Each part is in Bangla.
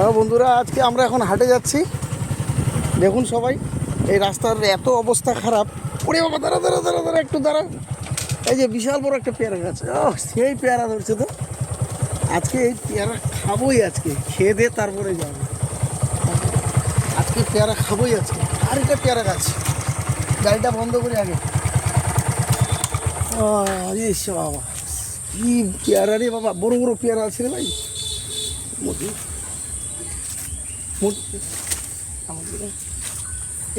হ্যাঁ বন্ধুরা, আজকে আমরা এখন হাটে যাচ্ছি। দেখুন সবাই, এই রাস্তার এত অবস্থা খারাপ। ওরে বাবা, দাঁড়া দাঁড়া দাঁড়া দাঁড়া, একটু দাঁড়া। এই যে বিশাল বড় একটা পেয়ারা গাছ, সেই পেয়ারা ধরছে তো। আজকে এই পেয়ারা খাবোই, আজকে খেয়ে দিয়ে তারপরে যাবো। আজকে পেয়ারা খাবোই আজকে। আর এটা পেয়ারা গাছ, গাড়িটা বন্ধ করে আগে। ইস বাবা, কি পেয়ারা রে বাবা, বড় বড় পেয়ারা আছে রে ভাই।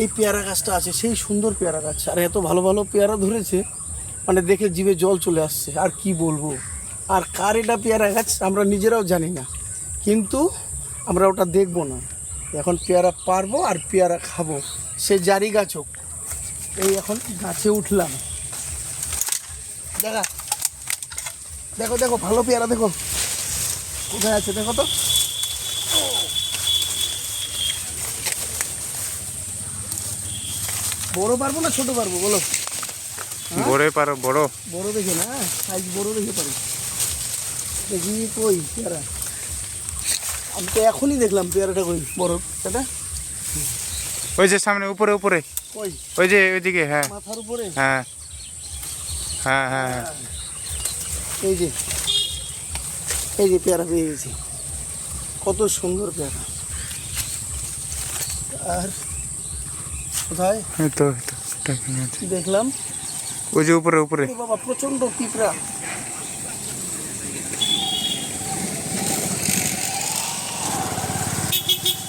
এই পেয়ারা গাছটা আছে, সেই সুন্দর পেয়ারা গাছ, আর এত ভালো ভালো পেয়ারা ধরেছে, মানে দেখে জিভে জল চলে আসছে। আর কি বলবো, আর কার এটা পেয়ারা গাছ আমরা নিজেরাও জানি না, কিন্তু আমরা ওটা দেখবো না। এখন পেয়ারা পারবো আর পেয়ারা খাবো, সে জারি গাছ হোক। এই এখন গাছে উঠলাম, দেখা দেখো দেখো, ভালো পেয়ারা দেখো কোথায় আছে, দেখো তো। বড় পারবো না ছোট পারবো বলো? বড় পারো, বড় বড় দেখে না, সাইজ বড় দেখে পারি। দেখি কই পেয়ারা, আমি তো এখনই দেখলাম পেয়ারাটা কই বড় সেটা। ওই যে সামনে উপরে উপরে, কই ওই যে ওইদিকে, হ্যাঁ মাথার উপরে, হ্যাঁ হ্যাঁ হ্যাঁ। এই যে এই যে পেয়ারা পেয়ে গেছি, কত সুন্দর পেয়ারা। আর কোথায় এই তো দেখলাম, ওই যে উপরে উপরে। বাবা প্রচন্ড পিঁপড়া।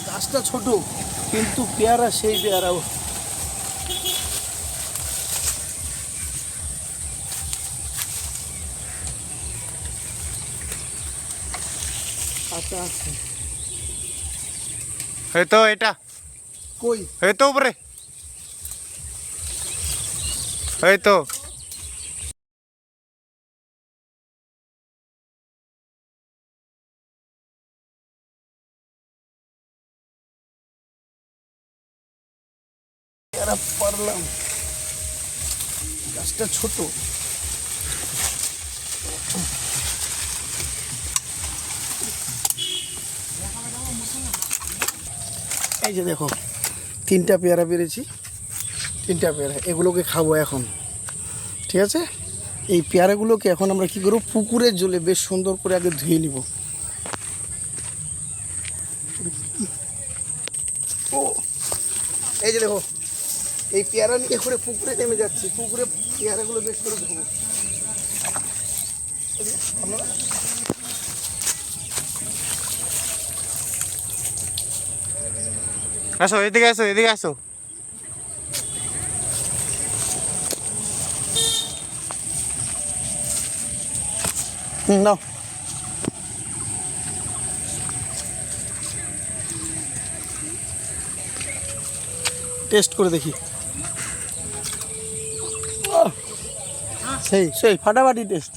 গাছটা ছোট কিন্তু পেয়ারা সেই পেয়ারাও। আচ্ছা আচ্ছা, এই তো এটা, কই এই তো উপরে, এই তো। পেয়ারা পারলাম, গাছটা ছোট। এই যে দেখো, 3টা পেয়ারা পেরেছি, 3টা পেয়ারা, এগুলোকে খাবো এখন, ঠিক আছে। এই পেয়ারাগুলোকে এখন আমরা কি করবো, পুকুরের জলে বেশ সুন্দর করে আগে ধুয়ে নিব। ও এই যে দেখো, এই পেয়ারা নিয়ে করে পুকুরে নেমে যাচ্ছি, পুকুরে পেয়ারাগুলো বেশ করে ধুবো। আসো এদিকে, আসো এদিকে, আসো। নাও, টেস্ট করে দেখি। সেই সেই ফাটাফাটি টেস্ট।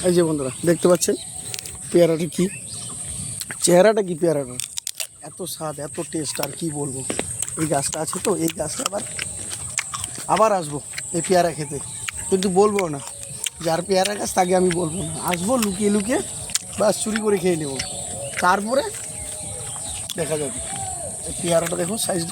এই যে বন্ধুরা দেখতে পাচ্ছেন পেয়ারাটা কি, চেহারাটা কি পেয়ারাটা, এত স্বাদ এত টেস্ট, আর কি বলবো। এই গাছটা আছে তো, এই গাছটা আবার আসবো এই পেয়ারা খেতে, কিন্তু বলবো না যার পেয়ারা গাছ তাকে আমি বলবো না। আসবো লুকিয়ে লুকিয়ে, বাস চুরি করে খেয়ে নেবো, তারপরে দেখা যাবে। এই পেয়ারাটা দেখো সাইজ।